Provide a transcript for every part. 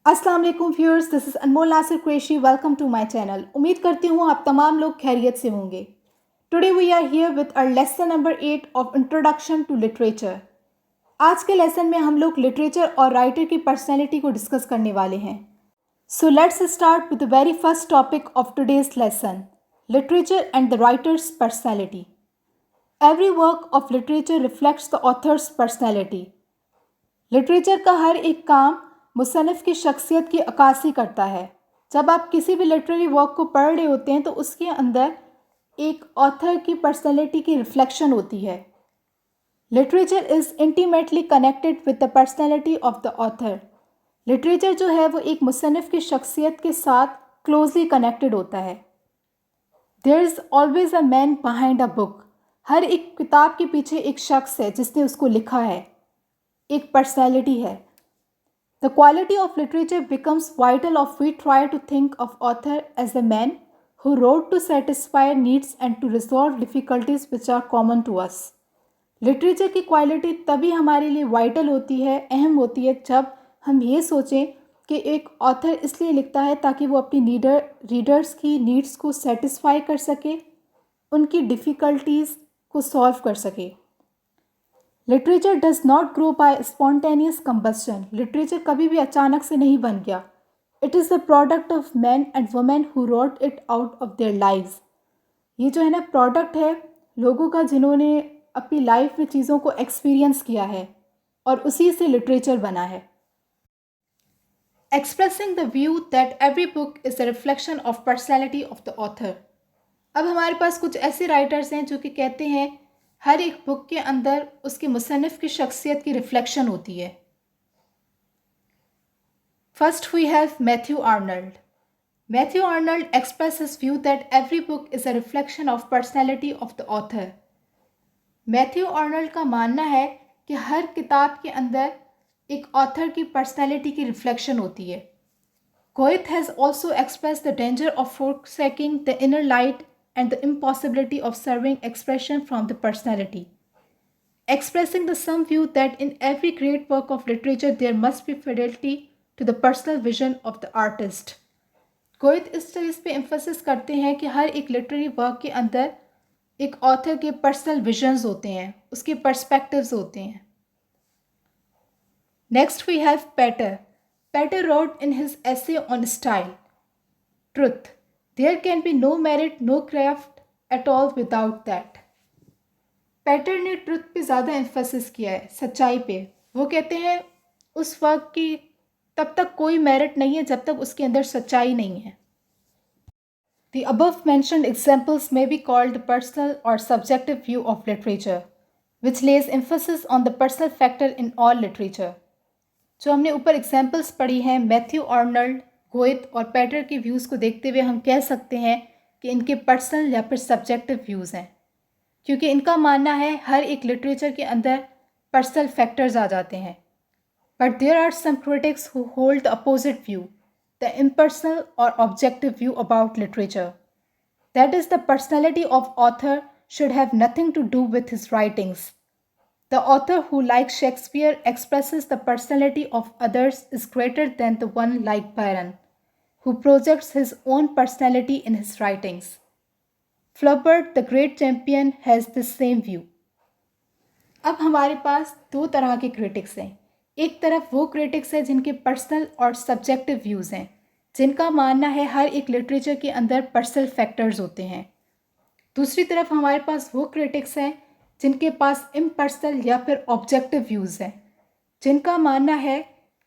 अस्सलाम वालेकुम viewers, this is Anmol Nasir Qureshi. Welcome to my channel. उम्मीद करती हूँ आप तमाम लोग खैरियत से होंगे। Today we are here with our lesson number 8 of introduction to literature. आज के लेसन में हम लोग लिटरेचर और राइटर की पर्सनैलिटी को डिस्कस करने वाले हैं। So let's start with the very first topic of today's lesson, literature and the writers personality. Every work of literature reflects the author's personality. Literature का हर एक काम मुसन्निफ़ की शख्सियत की अक्कासी करता है। जब आप किसी भी लिटरेरी वर्क को पढ़ रहे होते हैं तो उसके अंदर एक ऑथर की पर्सनैलिटी की रिफ्लेक्शन होती है। Literature is intimately connected with the personality of the author. Literature जो है वो एक मुसन्निफ़ की शख्सियत के साथ क्लोजली कनेक्टेड होता है। There is always a man behind a book. हर एक किताब के पीछे एक शख्स है जिसने उसको लिखा है, एक पर्सनैलिटी है। The quality of literature becomes vital if we try to think of author as a man who wrote to satisfy needs and to resolve difficulties which are common to us. Literature की quality तभी हमारे लिए vital होती है, अहम होती है, जब हम ये सोचें कि एक ऑथर इसलिए लिखता है ताकि वो अपनी रीडर्स की नीड्स को सेटिस्फाई कर सके, उनकी डिफ़िकल्टीज़ को सॉल्व कर सके। Literature does not grow by spontaneous combustion. Literature कभी भी अचानक से नहीं बन गया। It is the product of man and women who wrote it out of their lives. ये जो है ना, प्रोडक्ट है लोगों का जिन्होंने अपनी लाइफ में चीज़ों को एक्सपीरियंस किया है और उसी से लिटरेचर बना है। Expressing the view that every book is a reflection of personality of the author. अब हमारे पास कुछ ऐसे राइटर्स हैं जो कि कहते हैं हर एक बुक के अंदर उसके मुसन्निफ़ की शख्सियत की रिफ्लेक्शन होती है। First we have Matthew Arnold. Matthew Arnold express his view that every book is a reflection of personality of the author. Matthew Arnold का मानना है कि हर किताब के अंदर एक ऑथर की पर्सनैलिटी की रिफ्लेक्शन होती है। Goethe has also express the danger of forsaking the inner light and the impossibility of serving expression from the personality, expressing the some view that in every great work of literature there must be fidelity to the personal vision of the artist. Goyat इस चीज़ पे emphasis करते हैं कि हर एक literary work के अंदर एक author के पर्सनल विजन्स होते हैं, उसके पर्सपेक्टिव्स होते हैं। Next we have Pater. Pater wrote in his essay on style, truth, there can be no merit, no craft at all without that. पेटर ने ट्रुथ पे ज़्यादा एम्फोसिस किया है, सच्चाई पे। वो कहते हैं उस वर्क की तब तक कोई मेरिट नहीं है जब तक उसके अंदर सच्चाई नहीं है। The above mentioned examples may be called the personal or subjective view of literature, which lays emphasis on the personal factor in all literature. जो हमने ऊपर एग्जाम्पल्स पढ़ी हैं मैथ्यू आर्नल्ड, गोएथ और पेटर के व्यूज़ को देखते हुए हम कह सकते हैं कि इनके पर्सनल या फिर सब्जेक्टिव व्यूज़ हैं, क्योंकि इनका मानना है हर एक लिटरेचर के अंदर पर्सनल फैक्टर्स आ जाते हैं। But there are some critics who hold the opposite view, the impersonal और objective view about literature. That is the personality of author should have nothing to do with his writings. The author who, like Shakespeare, expresses the personality of others is greater than the one like Byron, who projects his own personality in his writings. Flaubert, the great champion, has the same view. अब हमारे पास दो तरह के critics हैं। एक तरफ वो critics हैं जिनके पर्सनल और सब्जेक्टिव व्यूज़ हैं, जिनका मानना है हर एक लिटरेचर के अंदर पर्सनल फैक्टर्स होते हैं। दूसरी तरफ हमारे पास वो क्रिटिक्स हैं जिनके पास इम्पर्सनल या फिर ऑब्जेक्टिव व्यूज़ हैं, जिनका मानना है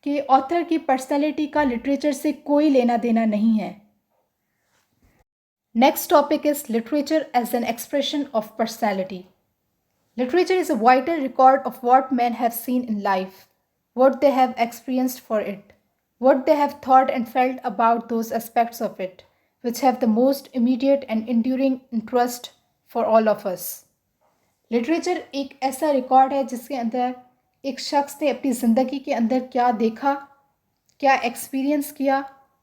कि ऑथर की पर्सनैलिटी का लिटरेचर से कोई लेना देना नहीं है। Next topic is literature as an expression of personality. Literature is a vital record of what man have seen in life, what they have experienced for it, what they have thought and felt about those aspects of it which have the most immediate and enduring interest for all of us. Literature एक ऐसा record है जिसके अंदर एक शख्स ने अपनी ज़िंदगी के अंदर क्या देखा, क्या एक्सपीरियंस किया,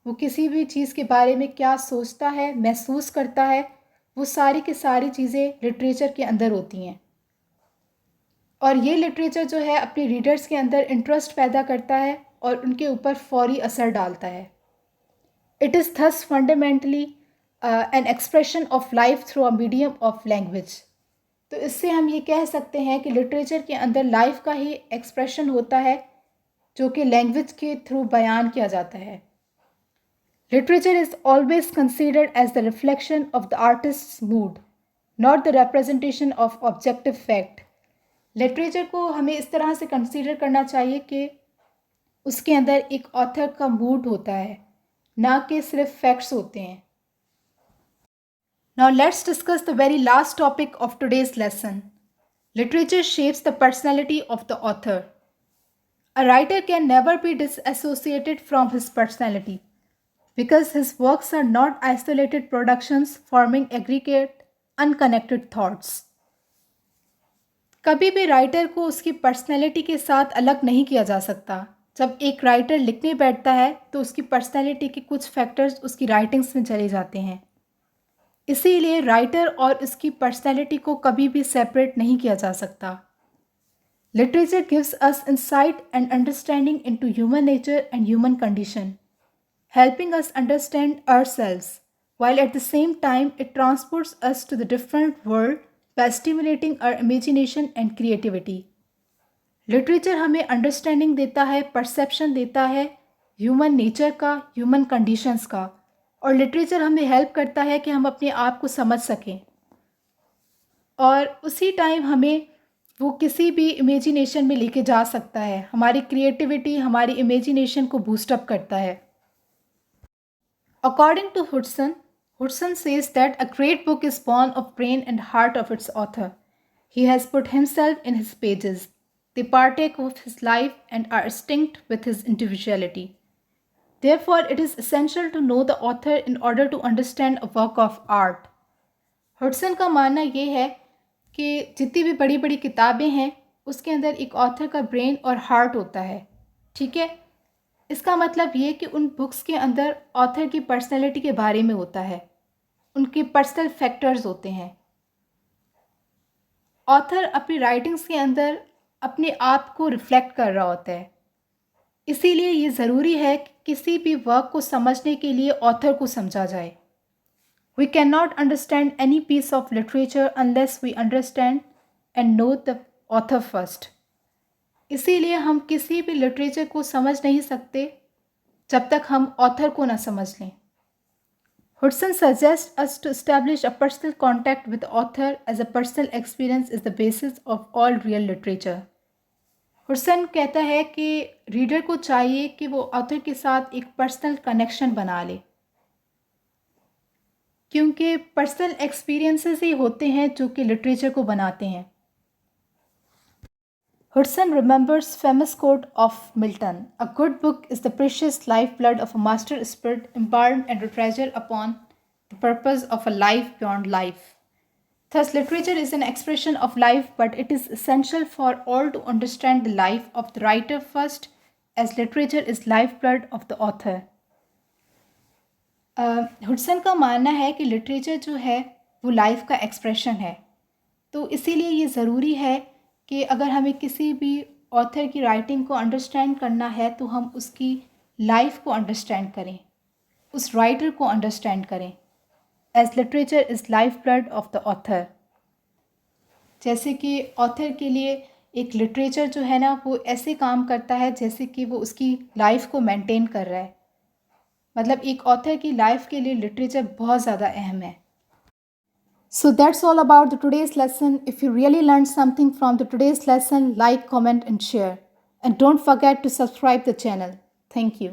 वो किसी भी चीज़ के बारे में क्या सोचता है, महसूस करता है, वो सारी की सारी चीज़ें लिटरेचर के अंदर होती हैं। और ये लिटरेचर जो है अपने रीडर्स के अंदर इंटरेस्ट पैदा करता है और उनके ऊपर फौरी असर डालता है। It is thus fundamentally N expression of life through a medium of language. तो इससे हम ये कह सकते हैं कि लिटरेचर के अंदर लाइफ का ही एक्सप्रेशन होता है जो कि लैंग्वेज के थ्रू बयान किया जाता है। Literature is always considered as the reflection of the artist's mood, not the representation of objective fact. Literature को हमें इस तरह से कंसीडर करना चाहिए कि उसके अंदर एक ऑथर का मूड होता है, ना कि सिर्फ फैक्ट्स होते हैं। Now let's discuss the very last topic of today's lesson. Literature shapes the personality of the author. A writer can never be disassociated from his personality because his works are not isolated productions forming aggregate, unconnected thoughts. कभी भी writer को उसकी personality के साथ अलग नहीं किया जा सकता। जब एक राइटर लिखने बैठता है तो उसकी पर्सनैलिटी के कुछ फैक्टर्स उसकी राइटिंग्स में चले जाते हैं। इसीलिए राइटर और इसकी पर्सनैलिटी को कभी भी सेपरेट नहीं किया जा सकता। Literature gives us insight and understanding into human nature and human condition, helping us understand ourselves, while at the same time it transports us to the different world by stimulating our imagination and creativity. Literature हमें understanding देता है, perception देता है human nature का, human conditions का, और literature हमें help करता है कि हम अपने आप को समझ सकें और उसी टाइम हमें वो किसी भी इमेजिनेशन में लेके जा सकता है। हमारी क्रिएटिविटी, हमारी इमेजिनेशन को बूस्टअप करता है। According to HUDSON, HUDSON says that a great book is born of brain and heart of its author. He has put himself in his pages. They partake of his life and are distinct with his individuality. Therefore, it is essential to know the author in order to understand a work of art. HUDSON का मानना ये है कि जितनी भी बड़ी बड़ी किताबें हैं उसके अंदर एक ऑथर का ब्रेन और हार्ट होता है। ठीक है, इसका मतलब ये कि उन बुक्स के अंदर ऑथर की पर्सनैलिटी के बारे में होता है, उनके पर्सनल फैक्टर्स होते हैं। ऑथर अपनी राइटिंग्स के अंदर अपने आप को रिफ्लेक्ट कर रहा होता है। इसीलिए ये ज़रूरी है कि किसी भी वर्क को समझने के लिए ऑथर को समझा जाए। We can not understand any piece of literature unless we understand and know the author first. इसीलिए हम किसी भी लिटरेचर को समझ नहीं सकते जब तक हम ऑथर को ना समझ लें। HUDSON suggests us to establish a personal contact with the author as a personal experience is the basis of all real literature. HUDSON कहता है कि रीडर को चाहिए कि वो ऑथर के साथ एक पर्सनल कनेक्शन बना ले, क्योंकि पर्सनल एक्सपीरियंसेस ही होते हैं जो कि लिटरेचर को बनाते हैं। HUDSON remembers famous quote of Milton, "A good book is the precious lifeblood of a master spirit embalmed and a treasure upon the purpose of a life beyond life." Thus, literature is an expression of life, but it is essential for all to understand the life of the writer first, as literature is lifeblood of the author. HUDSON का मानना है कि literature जो है वो life का expression है, तो इसीलिए ये ज़रूरी है कि अगर हमें किसी भी ऑथर की राइटिंग को अंडरस्टैंड करना है तो हम उसकी लाइफ को अंडरस्टैंड करें, उस राइटर को अंडरस्टैंड करें, as literature is life blood of the author. जैसे कि ऑथर के लिए एक लिटरेचर जो है ना वो ऐसे काम करता है जैसे कि वो उसकी लाइफ को मेंटेन कर रहा है। मतलब एक ऑथर की लाइफ के लिए लिटरेचर बहुत ज़्यादा अहम है। So that's all about the today's lesson. If you really learned something from the today's lesson, like, comment and share. And don't forget to subscribe the channel. Thank you.